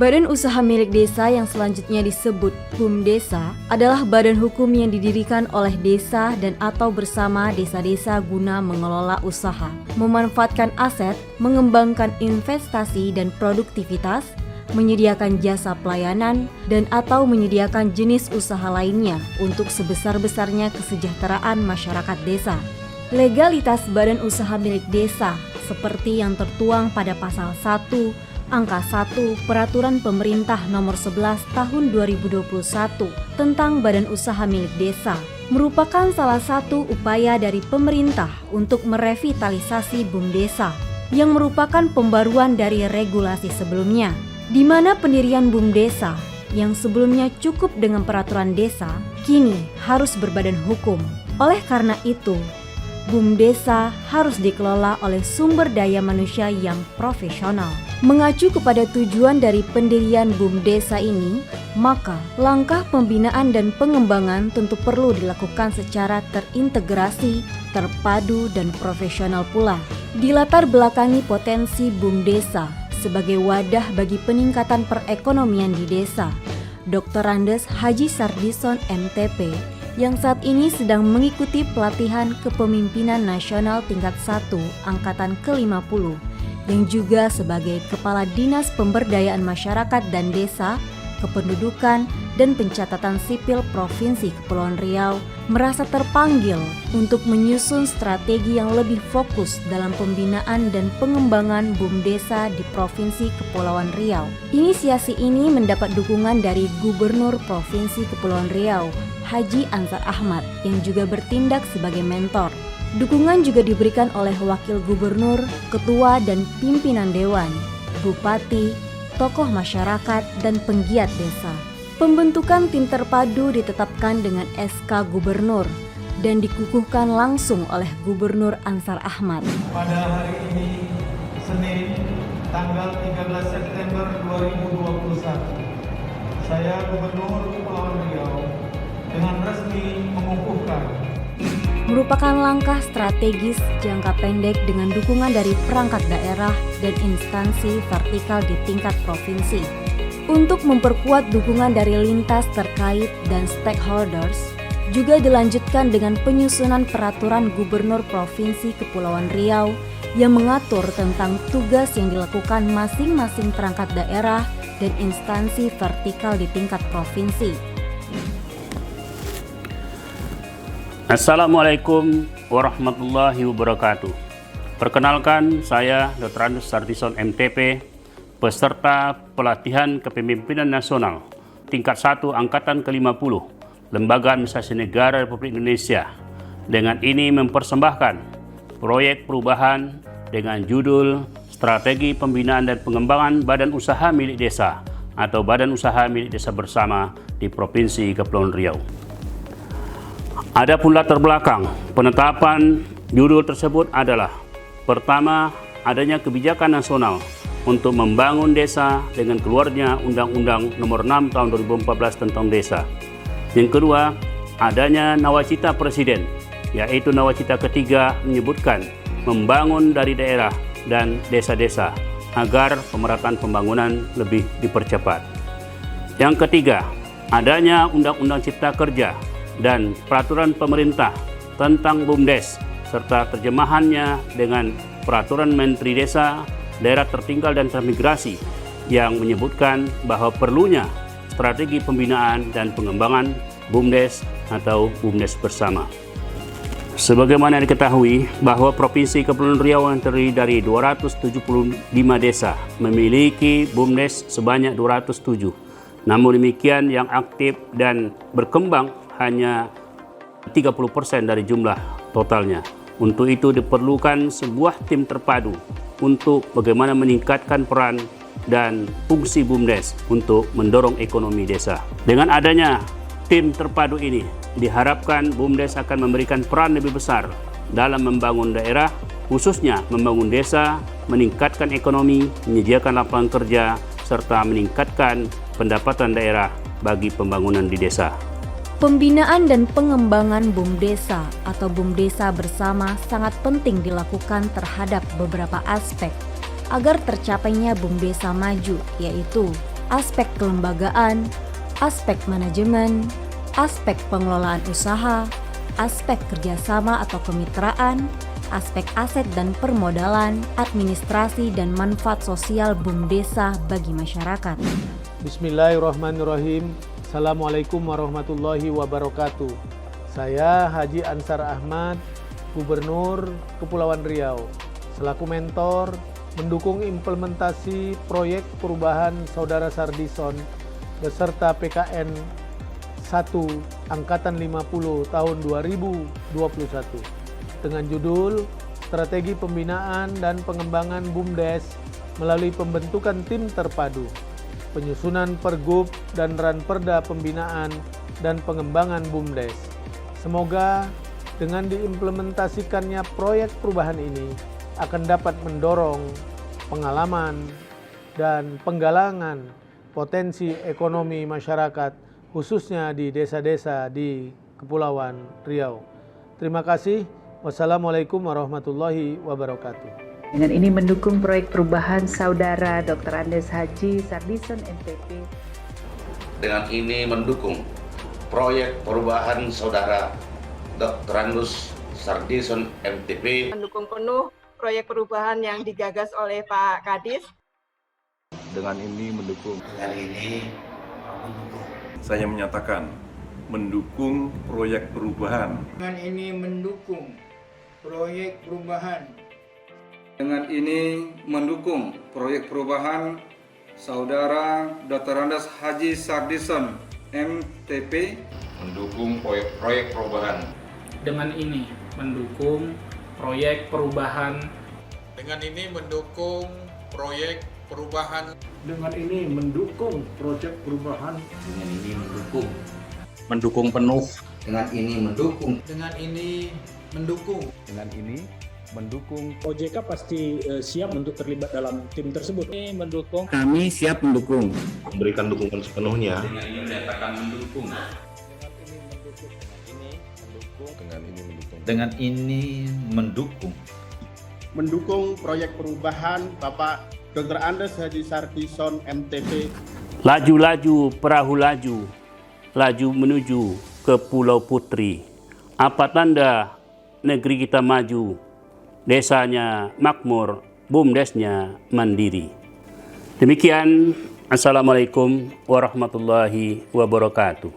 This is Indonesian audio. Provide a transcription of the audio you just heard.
Badan usaha milik desa yang selanjutnya disebut BUMDesa adalah badan hukum yang didirikan oleh desa dan atau bersama desa-desa guna mengelola usaha, memanfaatkan aset, mengembangkan investasi dan produktivitas, menyediakan jasa pelayanan, dan atau menyediakan jenis usaha lainnya untuk sebesar-besarnya kesejahteraan masyarakat desa. Legalitas badan usaha milik desa seperti yang tertuang pada pasal 1 Angka 1 Peraturan Pemerintah Nomor 11 Tahun 2021 tentang Badan Usaha Milik Desa merupakan salah satu upaya dari pemerintah untuk merevitalisasi BUMDesa yang merupakan pembaruan dari regulasi sebelumnya, di mana pendirian BUMDesa yang sebelumnya cukup dengan peraturan desa kini harus berbadan hukum. Oleh karena itu, BUMDesa harus dikelola oleh sumber daya manusia yang profesional. Mengacu kepada tujuan dari pendirian BUMDesa ini, maka langkah pembinaan dan pengembangan tentu perlu dilakukan secara terintegrasi, terpadu, dan profesional pula. Dilatar belakangi potensi BUMDesa sebagai wadah bagi peningkatan perekonomian di desa, Dr. Andes Haji Sardison MTP yang saat ini sedang mengikuti pelatihan kepemimpinan nasional tingkat 1 angkatan ke-50 yang juga sebagai Kepala Dinas Pemberdayaan Masyarakat dan Desa, Kependudukan dan Pencatatan Sipil Provinsi Kepulauan Riau merasa terpanggil untuk menyusun strategi yang lebih fokus dalam pembinaan dan pengembangan BUMDesa di Provinsi Kepulauan Riau. Inisiasi ini mendapat dukungan dari Gubernur Provinsi Kepulauan Riau, Haji Ansar Ahmad, yang juga bertindak sebagai mentor. Dukungan juga diberikan oleh Wakil Gubernur, Ketua dan Pimpinan Dewan, Bupati, tokoh masyarakat, dan penggiat desa. Pembentukan tim terpadu ditetapkan dengan SK Gubernur dan dikukuhkan langsung oleh Gubernur Ansar Ahmad. Pada hari ini, Senin, tanggal 13 September 2021, saya Gubernur Kepulauan Riau dengan resmi mengukuhkan merupakan langkah strategis jangka pendek dengan dukungan dari perangkat daerah dan instansi vertikal di tingkat provinsi. Untuk memperkuat dukungan dari lintas terkait dan stakeholders, juga dilanjutkan dengan penyusunan peraturan Gubernur Provinsi Kepulauan Riau yang mengatur tentang tugas yang dilakukan masing-masing perangkat daerah dan instansi vertikal di tingkat provinsi. Assalamualaikum warahmatullahi wabarakatuh. Perkenalkan, saya Dr. Andes Sardison MTP, peserta pelatihan kepemimpinan nasional tingkat 1 angkatan ke-50 Lembaga Administrasi Negara Republik Indonesia. Dengan ini mempersembahkan proyek perubahan dengan judul Strategi Pembinaan dan Pengembangan Badan Usaha Milik Desa atau Badan Usaha Milik Desa Bersama di Provinsi Kepulauan Riau. Adapun latar belakang penetapan judul tersebut adalah: pertama, adanya kebijakan nasional untuk membangun desa dengan keluarnya Undang-Undang Nomor 6 Tahun 2014 tentang desa. Yang kedua, adanya nawacita Presiden, yaitu nawacita ketiga menyebutkan membangun dari daerah dan desa-desa agar pemerataan pembangunan lebih dipercepat. Yang ketiga, adanya Undang-Undang Cipta Kerja dan peraturan pemerintah tentang BUMDes serta terjemahannya dengan peraturan Menteri Desa, Daerah Tertinggal dan Transmigrasi yang menyebutkan bahwa perlunya strategi pembinaan dan pengembangan BUMDes atau BUMDes Bersama. Sebagaimana diketahui bahwa Provinsi Kepulauan Riau yang terdiri dari 275 desa memiliki BUMDes sebanyak 207. Namun demikian yang aktif dan berkembang hanya 30% dari jumlah totalnya. Untuk itu diperlukan sebuah tim terpadu untuk bagaimana meningkatkan peran dan fungsi BUMDes untuk mendorong ekonomi desa. Dengan adanya tim terpadu ini, diharapkan BUMDes akan memberikan peran lebih besar dalam membangun daerah, khususnya membangun desa, meningkatkan ekonomi, menyediakan lapangan kerja, serta meningkatkan pendapatan daerah bagi pembangunan di desa. Pembinaan dan pengembangan BUMDesa atau BUMDesa Bersama sangat penting dilakukan terhadap beberapa aspek agar tercapainya BUMDesa maju, yaitu aspek kelembagaan, aspek manajemen, aspek pengelolaan usaha, aspek kerjasama atau kemitraan, aspek aset dan permodalan, administrasi dan manfaat sosial BUMDesa bagi masyarakat. Bismillahirrahmanirrahim. Assalamualaikum warahmatullahi wabarakatuh. Saya Haji Ansar Ahmad, Gubernur Kepulauan Riau, selaku mentor mendukung implementasi proyek perubahan Saudara Sardison beserta PKN 1 Angkatan 50 tahun 2021 dengan judul Strategi Pembinaan dan Pengembangan BUMDes melalui pembentukan tim terpadu, penyusunan Pergub dan Ranperda Pembinaan dan Pengembangan BUMDes. Semoga dengan diimplementasikannya proyek perubahan ini akan dapat mendorong pengalaman dan penggalangan potensi ekonomi masyarakat khususnya di desa-desa di Kepulauan Riau. Terima kasih. Wassalamualaikum warahmatullahi wabarakatuh. Dengan ini mendukung proyek perubahan Saudara Dr. Andes Haji Sardison MTP. Dengan ini mendukung proyek perubahan Saudara Dr. Andes Sardison MTP. Mendukung penuh proyek perubahan yang digagas oleh Pak Kadis. Dengan ini mendukung. Dengan ini Saya menyatakan mendukung proyek perubahan. Dengan ini mendukung proyek perubahan. Dengan ini mendukung proyek perubahan Saudara Dr. Andes Haji Sardison MTP. mendukung proyek perubahan. Dengan ini mendukung proyek perubahan. Dengan ini mendukung proyek perubahan. Dengan ini mendukung proyek perubahan. Dengan ini mendukung penuh. Dengan ini mendukung. Dengan ini mendukung. Dengan ini mendukung. OJK pasti siap untuk terlibat dalam tim tersebut. Ini mendukung. Kami siap mendukung. Memberikan dukungan sepenuhnya. Dengan ini menyatakan mendukung. Dengan ini mendukung. Dengan ini mendukung. Mendukung proyek perubahan Bapak Dr. Andes Haji Sardison MTP. Laju-laju perahu laju, laju menuju ke Pulau Putri. Apa tanda negeri kita maju, desanya makmur, BUMDesnya mandiri. Demikian, Assalamualaikum warahmatullahi wabarakatuh.